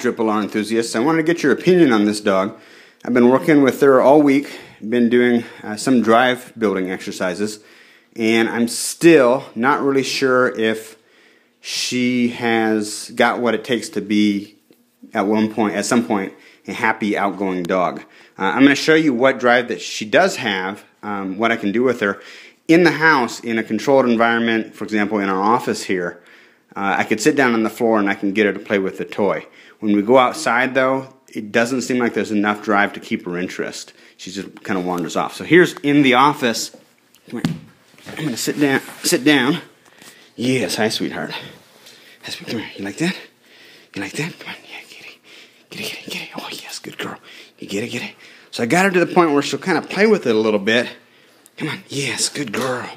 Triple R enthusiasts. I wanted to get your opinion on this dog. I've been working with her all week, been doing some drive building exercises, and I'm still not really sure if she has got what it takes to be at some point a happy outgoing dog. I'm going to show you what drive that she does have, what I can do with her in the house in a controlled environment. For example, in our office here, I could sit down on the floor and I can get her to play with the toy. When we go outside though, it doesn't seem like there's enough drive to keep her interest. She just kind of wanders off. So here's in the office. Come here. I'm going to sit down. Yes, hi sweetheart. Hi, sweet. Come here. You like that? You like that? Come on. Yeah, get it. Get it, get it, get it. Oh yes, good girl. You get it, get it. So I got her to the point where she'll kind of play with it a little bit. Come on. Yes, good girl.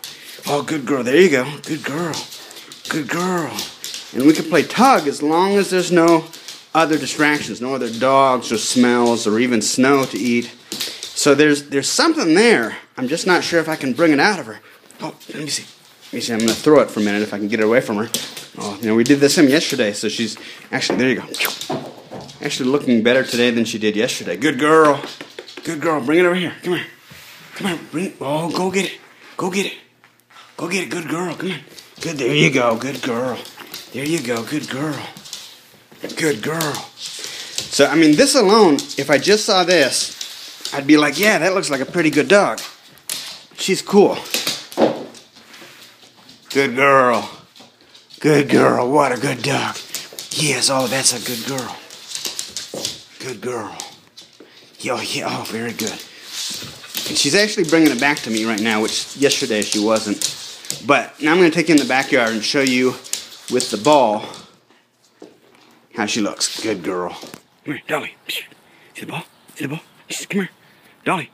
Oh, good girl. There you go. Good girl. Good girl. And we can play tug as long as there's no other distractions, no other dogs or smells or even snow to eat. So there's something there. I'm just not sure if I can bring it out of her. Oh, let me see. Let me see. I'm going to throw it for a minute if I can get it away from her. Oh, you know, we did this yesterday, so she's actually, there you go. Actually looking better today than she did yesterday. Good girl. Good girl. Bring it over here. Come here. Come on. Bring it. Oh, go get it. Go get it. Go get it. Good girl. Come on. Good. There you go. Good girl. There you go. Good girl. Good girl. So, I mean, this alone, if I just saw this, I'd be like, yeah, that looks like a pretty good dog. She's cool. Good girl. Good girl. What a good dog. Yes, oh, that's a good girl. Good girl. Oh, yeah, oh, very good. And she's actually bringing it back to me right now, which yesterday she wasn't. But now I'm going to take you in the backyard and show you with the ball how she looks. Good girl. Come here, Dolly. See the ball? See the ball? Come here. Dolly.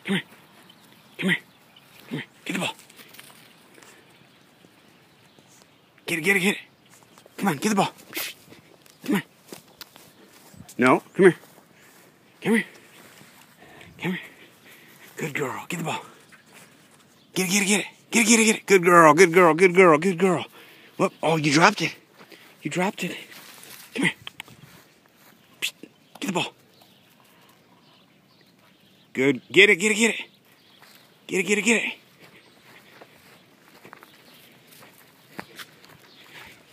Come here. Come here. Come here. Get the ball. Get it, get it, get it. Come on, get the ball. Come here. No, come here. Come here. Come here. Good girl. Get the ball. Get it, get it, get it. Get it, get it, get it. Good girl, good girl, good girl, good girl. Whoop. Oh, you dropped it. You dropped it. Come here. Get the ball. Good. Get it, get it, get it. Get it, get it, get it.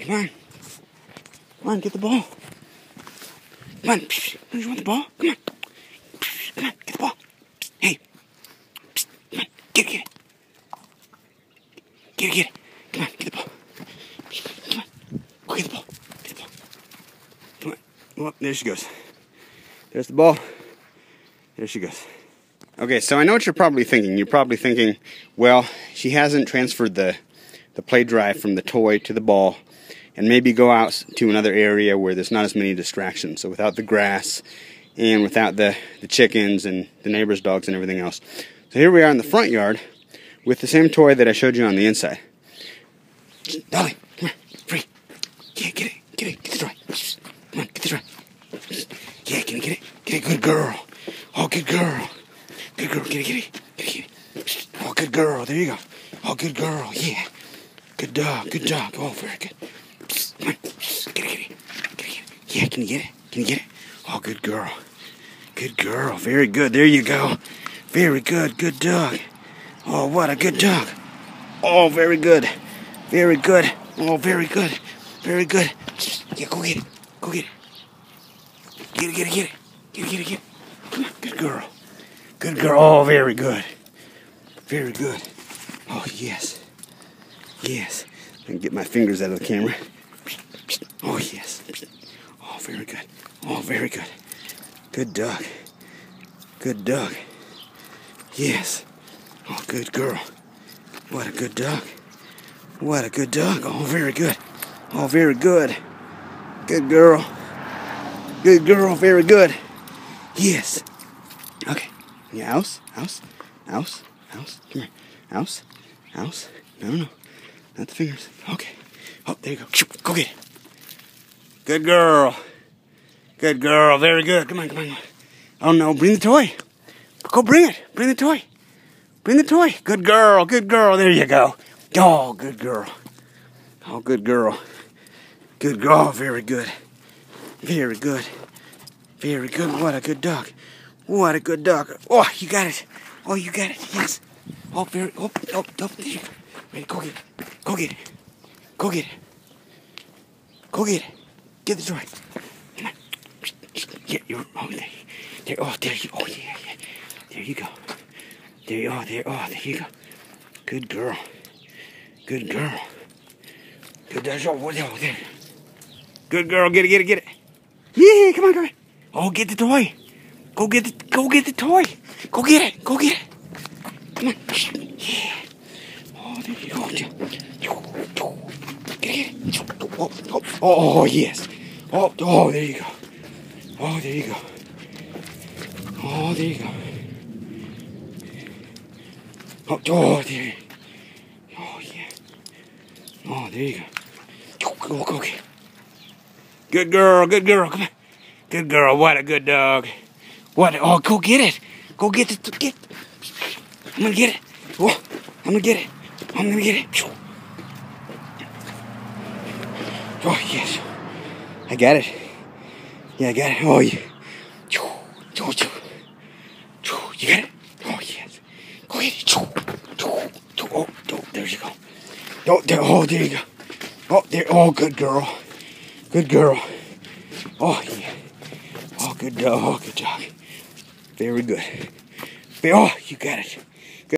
Come on. Come on, get the ball. Come on. Don't you want the ball? Come on. Come on, get the ball. Hey. Come on. Get it, get it. Get it, get it. Come on, get the ball. Come on. Go get the ball. Get the ball. Come on. Well, there she goes. There's the ball. There she goes. Okay, so I know what you're probably thinking. You're probably thinking, well, she hasn't transferred the play drive from the toy to the ball, and maybe go out to another area where there's not as many distractions. So without the grass and without the chickens and the neighbor's dogs and everything else. So here we are in the front yard with the same toy that I showed you on the inside. Dolly, come here, free. Yeah, get it, get the toy. Come on, get the toy. Yeah, can you get it? Get it, good girl. Oh, good girl. Good girl, get it, get it, get it, get it. Oh, good girl, there you go. Oh, good girl, yeah. Good dog, good dog. Oh, very good. Come on, get it, get it, get it. Yeah, can you get it? Can you get it? Oh, good girl. Good girl, very good. There you go. Very good, good dog. Oh, what a good dog. Oh, very good. Very good. Oh, very good. Very good. Yeah, go get it. Go get it. Get it, get it, get it. Get it, get it, get it. Come on, good girl. Good girl. Oh, very good. Very good. Oh, yes. Yes. I can get my fingers out of the camera. Oh, yes. Oh, very good. Oh, very good. Good dog. Good dog. Yes. Oh, good girl. What a good dog. What a good dog. Oh, very good. Oh, very good. Good girl. Good girl. Very good. Yes. Okay. Yeah, house. Come here. House. No. Not the fingers. Okay. Oh, there you go. Go get it. Good girl. Good girl. Very good. Come on. Oh, no. Bring the toy. Go bring it. Bring the toy. Bring the toy. Good girl. Good girl. There you go. Oh, good girl. Oh, good girl. Good girl. Very good. Very good. Very good. What a good dog. What a good dog. Oh, you got it. Oh, you got it. Yes. Oh, very. Oh, oh, oh. There you go. Ready, go get it. Go get it. Go get it. Go get it. Get the toy. Come on. Yeah, you're. Oh, there. Oh, there you. Oh, yeah, yeah. There you go. There you are. There. Oh, there you go. Good girl. Good girl. Good dog. Oh, there. Good girl. Get it. Get it. Get it. Yeah. Come on. Come on. Oh, get the toy. Go get the toy. Go get it. Go get it. Come on. Yeah. Oh, there you go. Get it. Oh, yes. Oh, there you go. Oh, there you go. Oh, there you go. Oh, there. Oh, yeah. Oh, there you go. Go get it. Good girl. Good girl. Come on. Good girl. What a good dog. What? Oh, go get it. Go get it. Get. I'm gonna get it. Oh, I'm gonna get it. I'm gonna get it. Oh, yes. I got it. Yeah, I got it. Oh, yeah. You got it? Oh, yes. Go get it. Oh, there you go. Oh, there you go. Oh, there. Oh, good girl. Good girl. Oh, yeah. Oh, good dog. Oh, good dog. Very good. Oh, you got it.